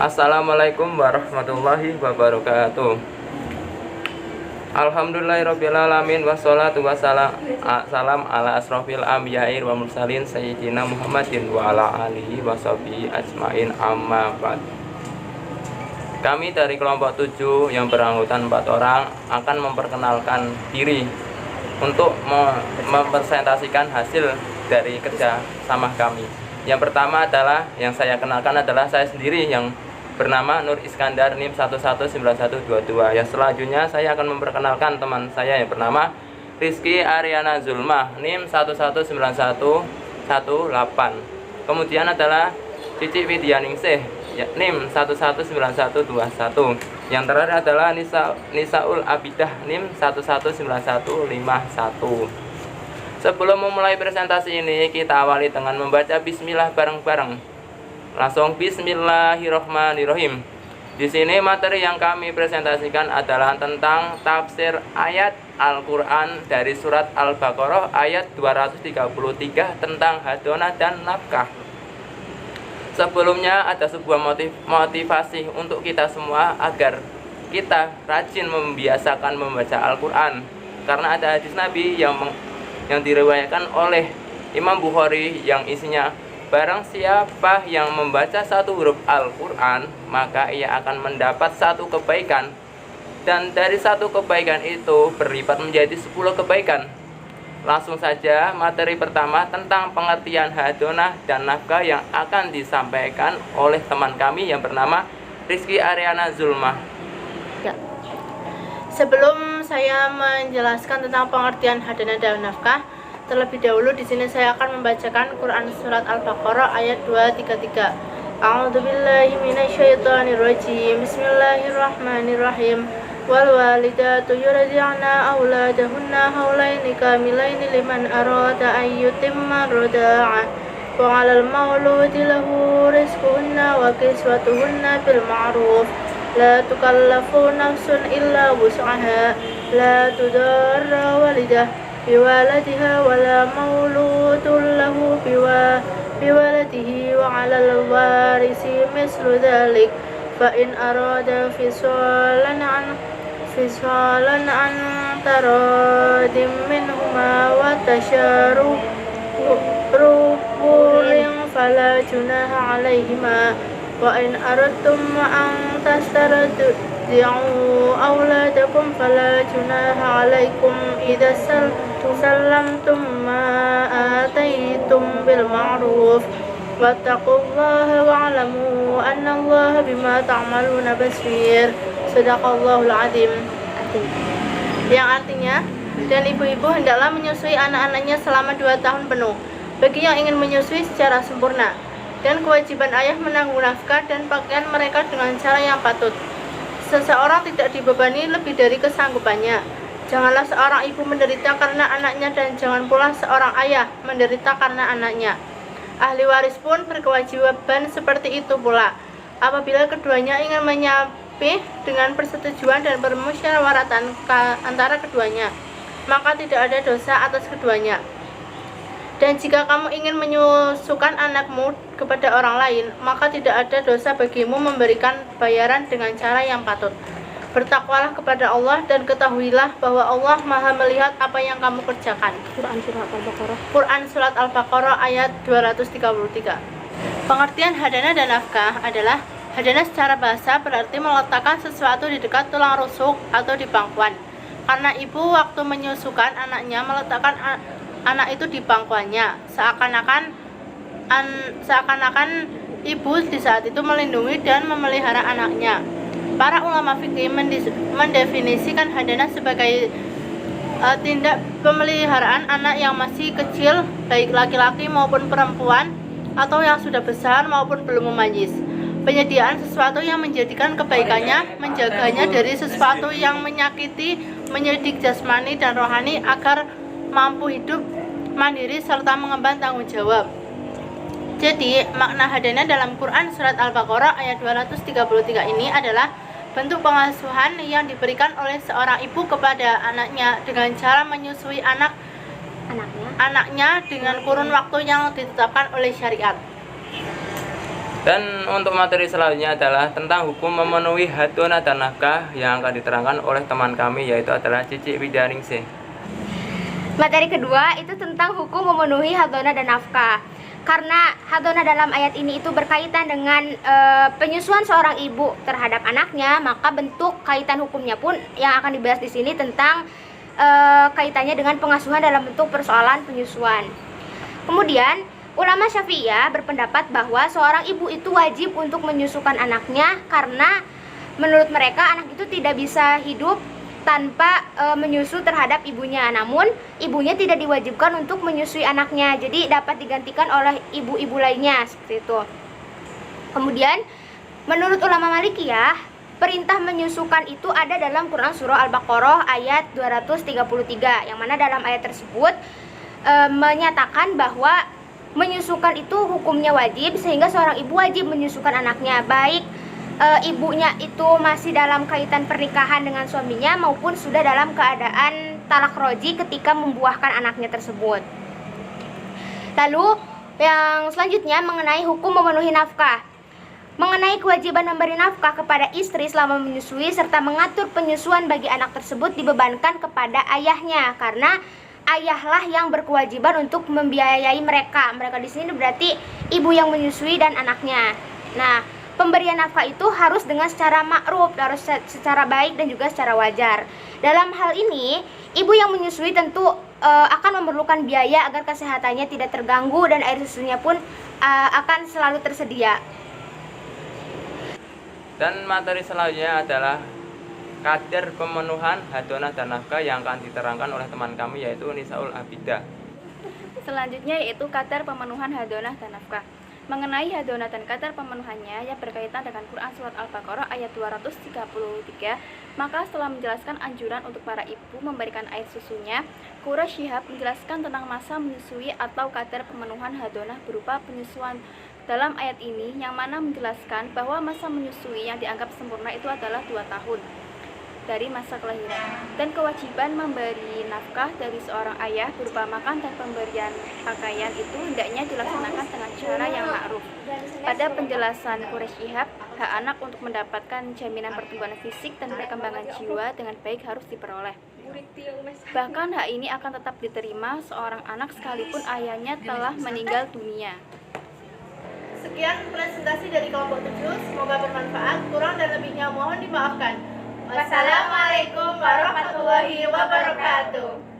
Assalamualaikum warahmatullahi wabarakatuh. Alhamdulillahirabbil alamin wassalatu wassalam ala asrofil anbiya'i wa mursalin sayyidina Muhammadin wa ala alihi washabihi ajmain amma ba'd. Kami dari kelompok 7 yang beranggotan 4 orang akan memperkenalkan diri untuk mempresentasikan hasil dari kerja sama kami. Yang pertama adalah yang saya kenalkan adalah saya sendiri yang bernama Nur Iskandar NIM 119122. Yang selanjutnya saya akan memperkenalkan teman saya yang bernama Rizky Ariana Zulma NIM 119118. Kemudian adalah Cici Widyaningsih NIM 119121. Yang terakhir adalah Nisaul Abidah NIM 119151. Sebelum memulai presentasi ini, kita awali dengan membaca bismillah bareng-bareng. Langsung bismillahirrohmanirrohim. Di sini materi yang kami presentasikan adalah tentang tafsir ayat Al-Quran dari surat Al-Baqarah ayat 233 tentang hadonah dan nafkah. Sebelumnya ada sebuah motivasi untuk kita semua agar kita rajin membiasakan membaca Al-Quran, karena ada hadis Nabi yang diriwayatkan oleh Imam Bukhari yang isinya, barang siapa yang membaca satu huruf Al-Quran, maka ia akan mendapat satu kebaikan, dan dari satu kebaikan itu berlipat menjadi 10 kebaikan. Langsung saja materi pertama tentang pengertian hadonah dan nafkah yang akan disampaikan oleh teman kami yang bernama Rizky Ariana Zulma. Ya. Sebelum saya menjelaskan tentang pengertian hadonah dan nafkah, terlebih dahulu di sini saya akan membacakan Quran surat Al-Baqarah ayat 233. A'udzubillahi minasyaitonirrajim. Bismillahirrahmanirrahim. Wal walidatu yurdi'na auladahunna haulaini kamilaini liman arada an yutimma rida'ah. Wa 'alal mauludi lahu rizquhunna wa kiswatuhunna bil ma'ruf. La tukallafu nafsun illa wus'aha. La tudarra walidah biwaladiha wala mauludun lahu biwaladihi wa 'alal warisi mislu dzalik fa in arada fisalan an taradim minhuma wa tasharrufun fala junaha 'alaihima wa in aradtum an tastardi'u awladakum fala junaha 'alaikum idza sallamtum ma ataitum bil ma'ruf wattaqullaha wa'lamu annallaha bima ta'maluna basir. Shadaqallahul azim. Yang artinya, dan ibu-ibu hendaklah menyusui anak-anaknya selama 2 tahun penuh bagi yang ingin menyusui secara sempurna, dan kewajiban ayah menanggung nafkah dan pakaian mereka dengan cara yang patut. Seseorang tidak dibebani lebih dari kesanggupannya. Janganlah seorang ibu menderita karena anaknya, dan jangan pula seorang ayah menderita karena anaknya. Ahli waris pun berkewajiban seperti itu pula. Apabila keduanya ingin menyapih dengan persetujuan dan permusyawaratan antara keduanya, maka tidak ada dosa atas keduanya. Dan jika kamu ingin menyusukan anakmu kepada orang lain, maka tidak ada dosa bagimu memberikan bayaran dengan cara yang patut. Bertakwalah kepada Allah dan ketahuilah bahwa Allah Maha melihat apa yang kamu kerjakan. Quran surat Al-Baqarah ayat 233. Pengertian hadana dan nafkah adalah, hadana secara bahasa berarti meletakkan sesuatu di dekat tulang rusuk atau di pangkuan. Karena ibu waktu menyusukan anaknya meletakkan anak itu di pangkuannya, seakan-akan ibu di saat itu melindungi dan memelihara anaknya. Para ulama fikih mendefinisikan hadana sebagai tindak pemeliharaan anak yang masih kecil, baik laki-laki maupun perempuan, atau yang sudah besar maupun belum memayis. Penyediaan sesuatu yang menjadikan kebaikannya, menjaganya dari sesuatu yang menyakiti, mendidik jasmani dan rohani agar mampu hidup mandiri serta mengemban tanggung jawab. Jadi, makna hadana dalam Quran surat Al-Baqarah ayat 233 ini adalah bentuk pengasuhan yang diberikan oleh seorang ibu kepada anaknya dengan cara menyusui anaknya dengan kurun waktu yang ditetapkan oleh syariat. Dan untuk materi selanjutnya adalah tentang hukum memenuhi hadonah dan nafkah yang akan diterangkan oleh teman kami, yaitu adalah Cici Widaningsih. Materi kedua itu tentang hukum memenuhi hadonah dan nafkah. Karena hadonah dalam ayat ini itu berkaitan dengan penyusuan seorang ibu terhadap anaknya, maka bentuk kaitan hukumnya pun yang akan dibahas di sini tentang kaitannya dengan pengasuhan dalam bentuk persoalan penyusuan. Kemudian ulama Syafi'iyah berpendapat bahwa seorang ibu itu wajib untuk menyusukan anaknya karena menurut mereka anak itu tidak bisa hidup tanpa menyusu terhadap ibunya. Namun ibunya tidak diwajibkan untuk menyusui anaknya, jadi dapat digantikan oleh ibu-ibu lainnya seperti itu. Kemudian menurut ulama Malikiyah, perintah menyusukan itu ada dalam Quran surah Al-Baqarah ayat 233, yang mana dalam ayat tersebut menyatakan bahwa menyusukan itu hukumnya wajib, sehingga seorang ibu wajib menyusukan anaknya, baik ibunya itu masih dalam kaitan pernikahan dengan suaminya maupun sudah dalam keadaan talak roji ketika membuahkan anaknya tersebut. Lalu yang selanjutnya mengenai hukum memenuhi nafkah. Mengenai kewajiban memberi nafkah kepada istri selama menyusui serta mengatur penyusuan bagi anak tersebut dibebankan kepada ayahnya, karena ayahlah yang berkewajiban untuk membiayai mereka. Mereka di sini berarti ibu yang menyusui dan anaknya. Nah, pemberian nafkah itu harus dengan secara ma'ruf, harus secara baik dan juga secara wajar. Dalam hal ini, ibu yang menyusui tentu akan memerlukan biaya agar kesehatannya tidak terganggu dan air susunya pun akan selalu tersedia. Dan materi selanjutnya adalah kadar pemenuhan hadonah dan nafkah yang akan diterangkan oleh teman kami, yaitu Nisaul Abidah. Selanjutnya yaitu kadar pemenuhan hadonah dan nafkah. Mengenai hadonah dan kadar pemenuhannya yang berkaitan dengan Quran Surat Al-Baqarah ayat 233, maka setelah menjelaskan anjuran untuk para ibu memberikan air susunya, Quraisy Shihab menjelaskan tentang masa menyusui atau kadar pemenuhan hadonah berupa penyusuan dalam ayat ini, yang mana menjelaskan bahwa masa menyusui yang dianggap sempurna itu adalah 2 tahun dari masa kelahiran, dan kewajiban memberi nafkah dari seorang ayah berupa makan dan pemberian pakaian itu hendaknya dilaksanakan dengan cara yang ma'ruf. Pada penjelasan Quraisy Shihab, hak anak untuk mendapatkan jaminan pertumbuhan fisik dan perkembangan jiwa dengan baik harus diperoleh. Bahkan hak ini akan tetap diterima seorang anak sekalipun ayahnya telah meninggal dunia. Sekian presentasi dari kelompok 7, semoga bermanfaat. Kurang dan lebihnya mohon dimaafkan. Wassalamualaikum warahmatullahi wabarakatuh.